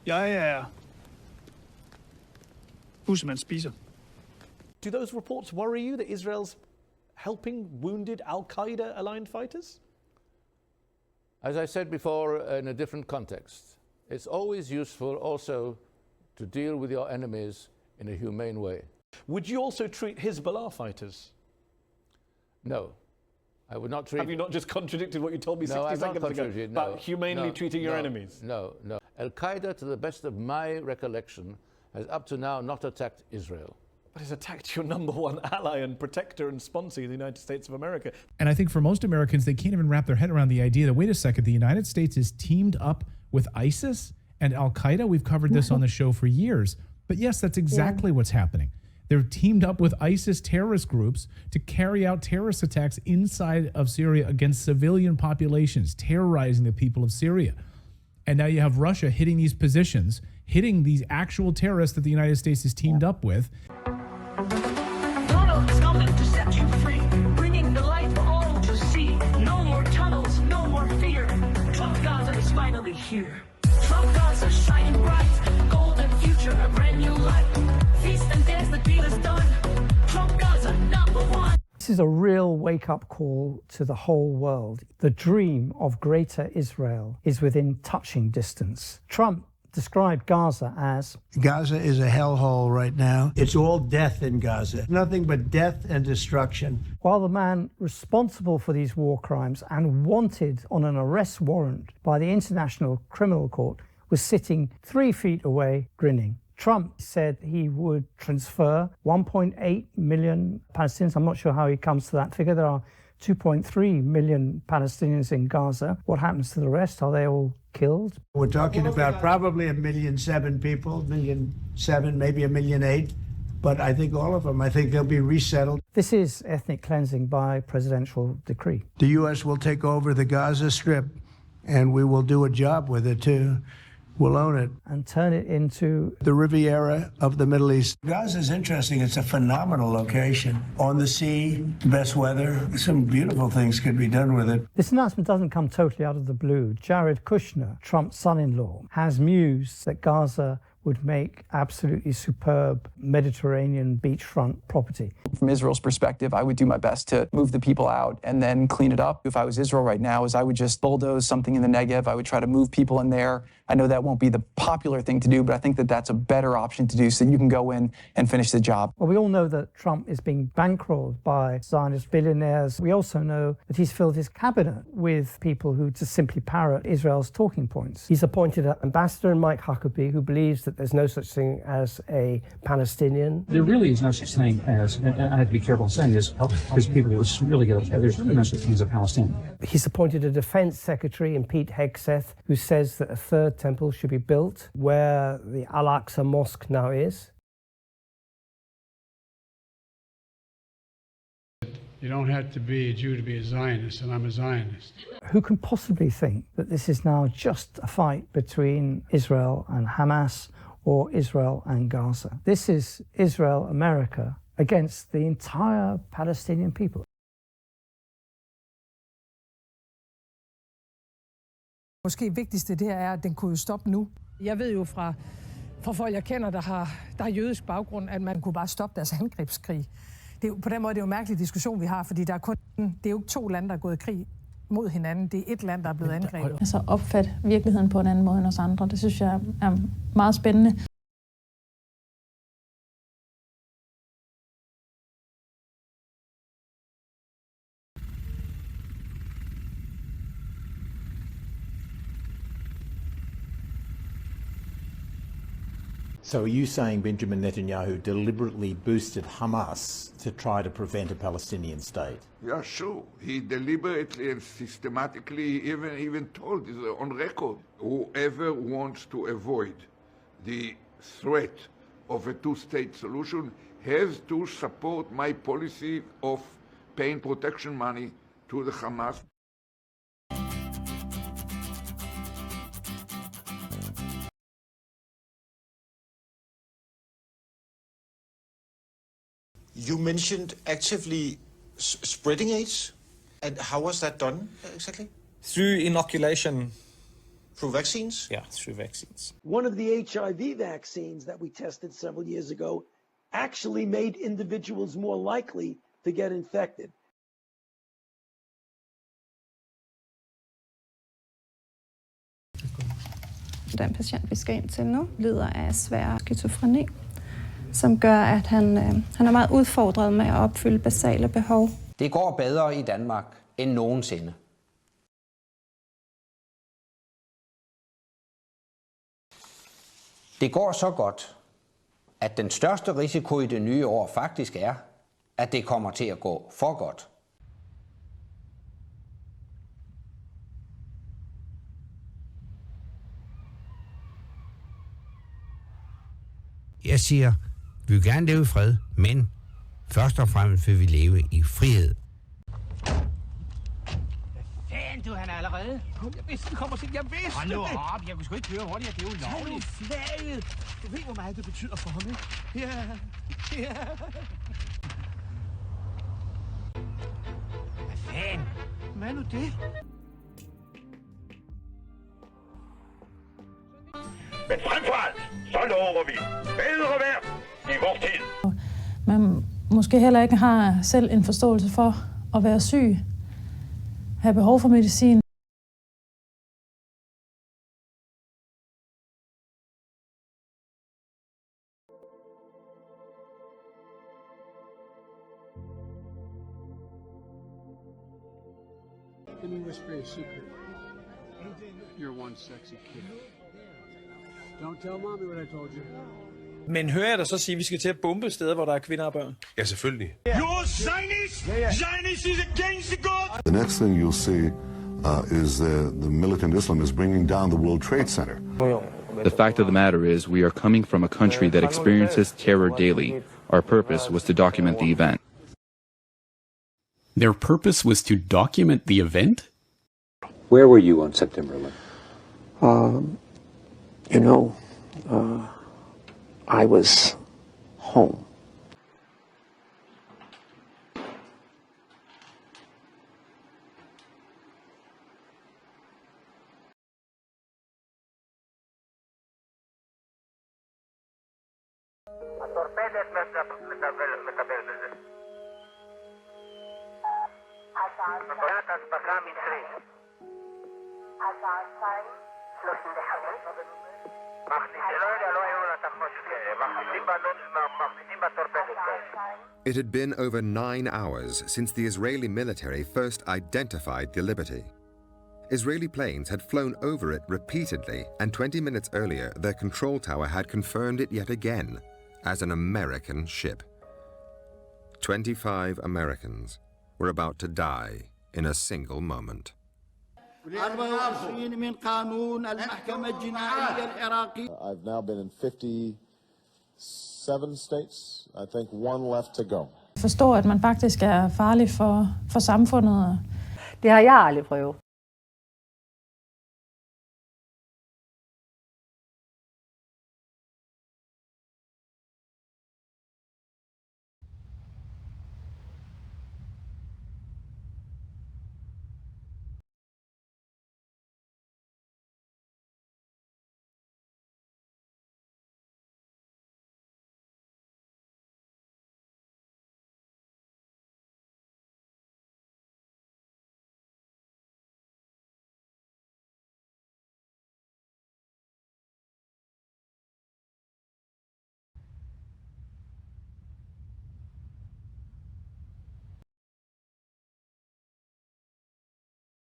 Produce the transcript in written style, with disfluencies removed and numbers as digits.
Jeg er bussemand spiser. Do those reports worry you that Israel's helping wounded al-Qaeda-aligned fighters? As I said before, in a different context, it's always useful also to deal with your enemies in a humane way. Would you also treat Hezbollah fighters? No, I would not treat... Have you not just contradicted what you told me 60 seconds ago about humanely treating your enemies? No. Al-Qaeda, to the best of my recollection, has up to now not attacked Israel. But it's attacked your number one ally and protector and sponsor, the United States of America. And I think for most Americans, they can't even wrap their head around the idea that, wait a second, the United States is teamed up with ISIS and Al-Qaeda. We've covered this on the show for years. But yes, that's exactly what's happening. They're teamed up with ISIS terrorist groups to carry out terrorist attacks inside of Syria against civilian populations, terrorizing the people of Syria. And now you have Russia hitting these positions, hitting these actual terrorists that the United States is teamed up with. Donald is coming to set you free, bringing the light for all to see. No more tunnels, no more fear. Trump Gaza is finally here. Trump Gaza shining bright, golden future, a brand new life. Feast and dance, the deal is done. Trump Gaza #1. This is a real wake-up call to the whole world. The dream of greater Israel is within touching distance. Trump described Gaza as... Gaza is a hellhole right now. It's all death in Gaza. Nothing but death and destruction. While the man responsible for these war crimes and wanted on an arrest warrant by the International Criminal Court was sitting 3 feet away, grinning. Trump said he would transfer 1.8 million Palestinians. I'm not sure how he comes to that figure. There are 2.3 million Palestinians in Gaza. What happens to the rest? Are they all killed? We're talking about probably 1.7 million people, 1.7 million, maybe 1.8 million. But I think all of them, I think they'll be resettled. This is ethnic cleansing by presidential decree. The U.S. will take over the Gaza Strip, and we will do a job with it, too. We'll own it. And turn it into... the Riviera of the Middle East. Gaza is interesting. It's a phenomenal location. On the sea, best weather. Some beautiful things could be done with it. This announcement doesn't come totally out of the blue. Jared Kushner, Trump's son-in-law, has mused that Gaza would make absolutely superb Mediterranean beachfront property. From Israel's perspective, I would do my best to move the people out and then clean it up. If I was Israel right now, I would just bulldoze something in the Negev. I would try to move people in there. I know that won't be the popular thing to do, but I think that that's a better option to do so that you can go in and finish the job. Well, we all know that Trump is being bankrolled by Zionist billionaires. We also know that he's filled his cabinet with people who just simply parrot Israel's talking points. He's appointed an ambassador, Mike Huckabee, who believes that there's no such thing as a Palestinian. There really is no such thing as, and I have to be careful in saying this, because people really get upset, there's really no such thing as a Palestinian. He's appointed a defense secretary in Pete Hegseth, who says that a third temple should be built where the Al-Aqsa Mosque now is. You don't have to be a Jew to be a Zionist, and I'm a Zionist. Who can possibly think that this is now just a fight between Israel and Hamas or Israel and Gaza? This is Israel, America, against the entire Palestinian people. Måske vigtigste det her er, at den kunne jo stoppe nu. Jeg ved jo fra folk, jeg kender, der har jødisk baggrund, at man kunne bare stoppe deres angrebskrig. Det er, på den måde det er jo en mærkelig diskussion, vi har, fordi det er jo ikke 2 lande, der er gået i krig mod hinanden. Det er 1 land, der er blevet angrebet. Altså opfatte virkeligheden på en anden måde end os andre, det synes jeg er meget spændende. So are you saying Benjamin Netanyahu deliberately boosted Hamas to try to prevent a Palestinian state? Yeah, sure. He deliberately and systematically even told on record, whoever wants to avoid the threat of a two-state solution has to support my policy of paying protection money to the Hamas. You mentioned actively spreading AIDS, and how was that done exactly? Through inoculation Through vaccines? Yeah, through vaccines. One of the HIV vaccines that we tested several years ago actually made individuals more likely to get infected. Den patient, vi skal ind til nu, lider af svær skizofreni, som gør, at han er meget udfordret med at opfylde basale behov. Det går bedre i Danmark end nogensinde. Det går så godt, at den største risiko i det nye år faktisk er, at det kommer til at gå for godt. Jeg siger, vi vil gerne leve i fred, men først og fremmest vil vi leve i frihed. Fan, du, han er allerede. Jeg vidste, den kommer til. Jeg vidste Hold nu det. op, jeg kunne sgu ikke køre hurtigere, det er jo Tag nu lovligt. flaget. Du ved, hvor meget det betyder for ham, ikke? Ja, ja. Hvad fanden? Hvad er nu det? Men frem for alt, så lover vi bedre vejr i vores tid. Man måske heller ikke har selv en forståelse for at være syg, have behov for medicin. Let me whisper you a secret. You're one sexy kid. Don't tell mommy what I told you. Men hører jeg dig så sige, at vi skal til at bombe steder, hvor der er kvinder og børn? Ja, selvfølgelig. You're Zionist! Zionist is against the God! The next thing you'll see is the militant Islamists bringing down the World Trade Center. The fact of the matter is, we are coming from a country that experiences terror daily. Our purpose was to document the event. Their purpose was to document the event? Where were you on September 11th? I was home. It had been over 9 hours since the Israeli military first identified the Liberty. Israeli planes had flown over it repeatedly, and 20 minutes earlier, their control tower had confirmed it yet again as an American ship. 25 Americans were about to die in a single moment. I've now been in 57 states. I think one left to go. Forstå, at man faktisk er farlig for samfundet. Det har jeg aldrig prøvet.